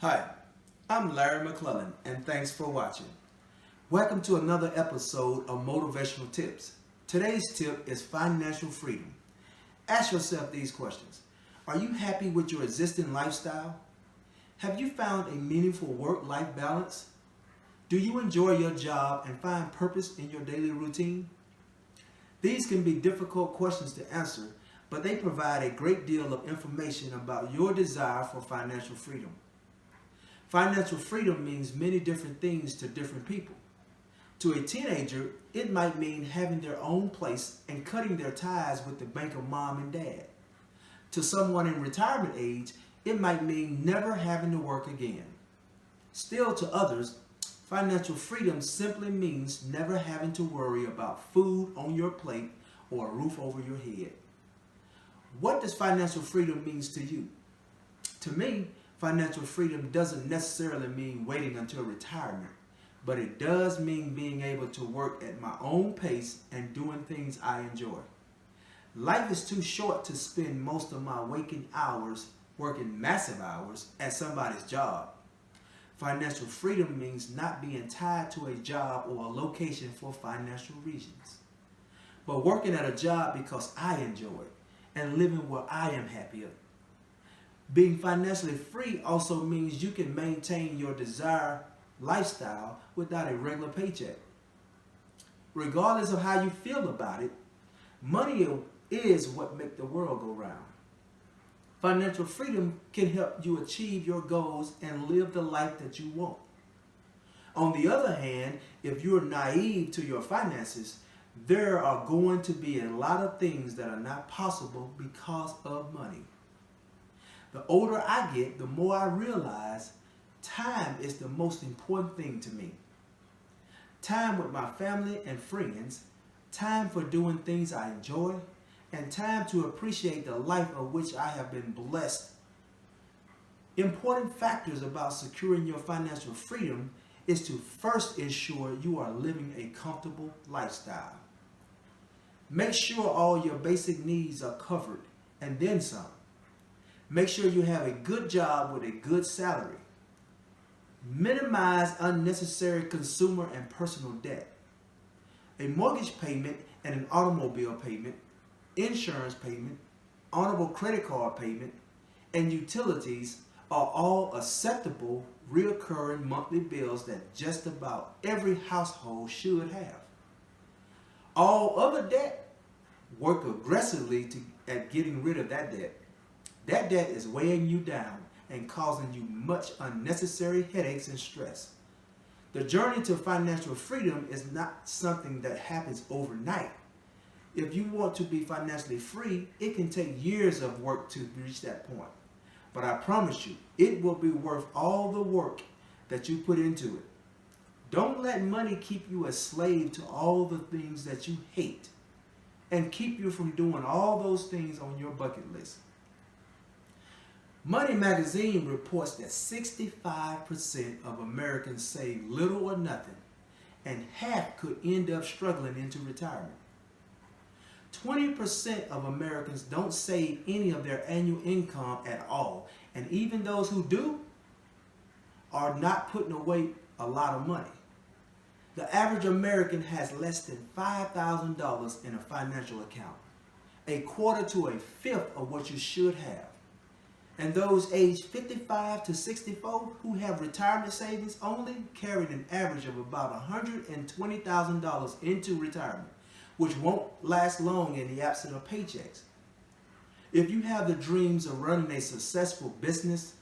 Hi, I'm Larry McClelland, and thanks for watching. Welcome to another episode of Motivational Tips. Today's tip is financial freedom. Ask yourself these questions. Are you happy with your existing lifestyle? Have you found a meaningful work-life balance? Do you enjoy your job and find purpose in your daily routine? These can be difficult questions to answer, but they provide a great deal of information about your desire for financial freedom. Financial freedom means many different things to different people. To a teenager, it might mean having their own place and cutting their ties with the bank of mom and dad. To someone in retirement age, it might mean never having to work again. Still, to others, financial freedom simply means never having to worry about food on your plate or a roof over your head. What does financial freedom mean to you? To me, financial freedom doesn't necessarily mean waiting until retirement, but it does mean being able to work at my own pace and doing things I enjoy. Life is too short to spend most of my waking hours working massive hours at somebody's job. Financial freedom means not being tied to a job or a location for financial reasons, but working at a job because I enjoy it and living where I am happier. Being financially free also means you can maintain your desired lifestyle without a regular paycheck. Regardless of how you feel about it, money is what makes the world go round. Financial freedom can help you achieve your goals and live the life that you want. On the other hand, if you're naive to your finances, there are going to be a lot of things that are not possible because of money. The older I get, the more I realize time is the most important thing to me. Time with my family and friends, time for doing things I enjoy, and time to appreciate the life of which I have been blessed. Important factors about securing your financial freedom is to first ensure you are living a comfortable lifestyle. Make sure all your basic needs are covered and then some. Make sure you have a good job with a good salary. Minimize unnecessary consumer and personal debt. A mortgage payment and an automobile payment, insurance payment, honorable credit card payment, and utilities are all acceptable recurring monthly bills that just about every household should have. All other debt, work aggressively at getting rid of that debt. That debt is weighing you down and causing you much unnecessary headaches and stress. The journey to financial freedom is not something that happens overnight. If you want to be financially free, it can take years of work to reach that point. But I promise you, it will be worth all the work that you put into it. Don't let money keep you a slave to all the things that you hate and keep you from doing all those things on your bucket list. Money Magazine reports that 65% of Americans save little or nothing, and half could end up struggling into retirement. 20% of Americans don't save any of their annual income at all, and even those who do are not putting away a lot of money. The average American has less than $5,000 in a financial account, a quarter to a fifth of what you should have. And those aged 55 to 64 who have retirement savings only carry an average of about $120,000 into retirement, which won't last long in the absence of paychecks. If you have the dreams of running a successful business,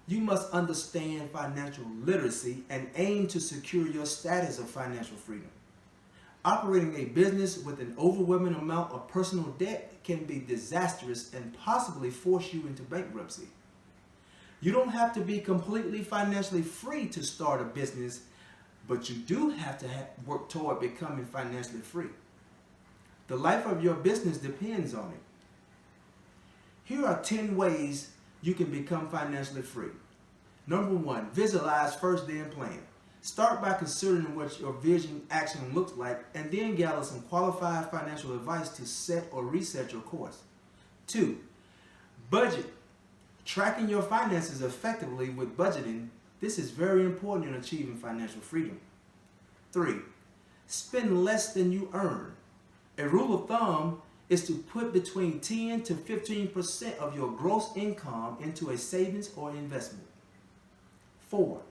you must understand financial literacy and aim to secure your status of financial freedom. Operating a business with an overwhelming amount of personal debt can be disastrous and possibly force you into bankruptcy. You don't have to be completely financially free to start a business, but you do have to work toward becoming financially free. The life of your business depends on it. Here are 10 ways you can become financially free. Number 1, visualize first, then plan. Start by considering what your vision action looks like and then gather some qualified financial advice to set or reset your course. 2, budget. Tracking your finances effectively with budgeting, this is very important in achieving financial freedom. 3. Spend less than you earn. A rule of thumb is to put between 10 to 15% of your gross income into a savings or investment. 4.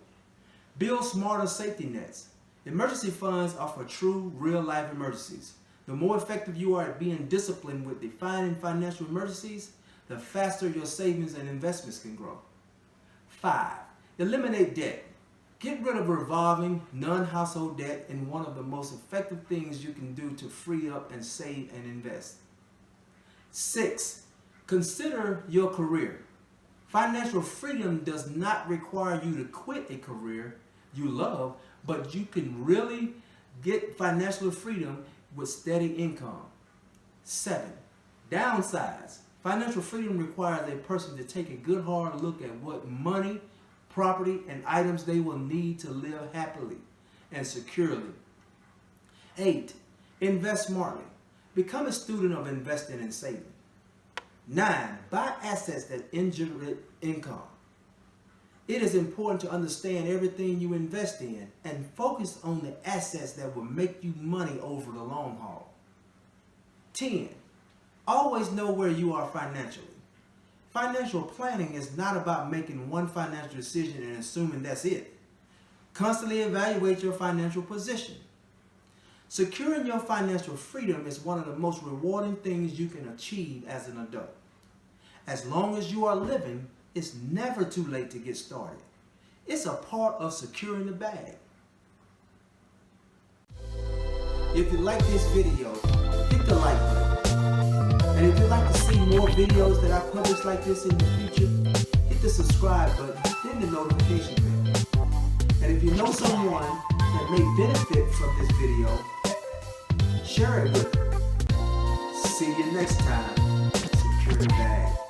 Build smarter safety nets. Emergency funds are for true, real-life emergencies. The more effective you are at being disciplined with defining financial emergencies, the faster your savings and investments can grow. 5. Eliminate debt. Get rid of revolving, non-household debt, and one of the most effective things you can do to free up and save and invest. 6. Consider your career. Financial freedom does not require you to quit a career you love, but you can really get financial freedom with steady income. 7. Downsides. Financial freedom requires a person to take a good hard look at what money, property, and items they will need to live happily and securely. 8. Invest smartly. Become a student of investing and saving. 9. Buy assets that generate income. It is important to understand everything you invest in and focus on the assets that will make you money over the long haul. 10. Always know where you are financially. Financial planning is not about making one financial decision and assuming that's it. Constantly evaluate your financial position. Securing your financial freedom is one of the most rewarding things you can achieve as an adult. As long as you are living, it's never too late to get started. It's a part of securing the bag. If you like this video, hit the like button. And if you'd like to see more videos that I publish like this in the future, hit the subscribe button, then the notification bell. And if you know someone that may benefit from this video, share it with them. See you next time. Secure the bag.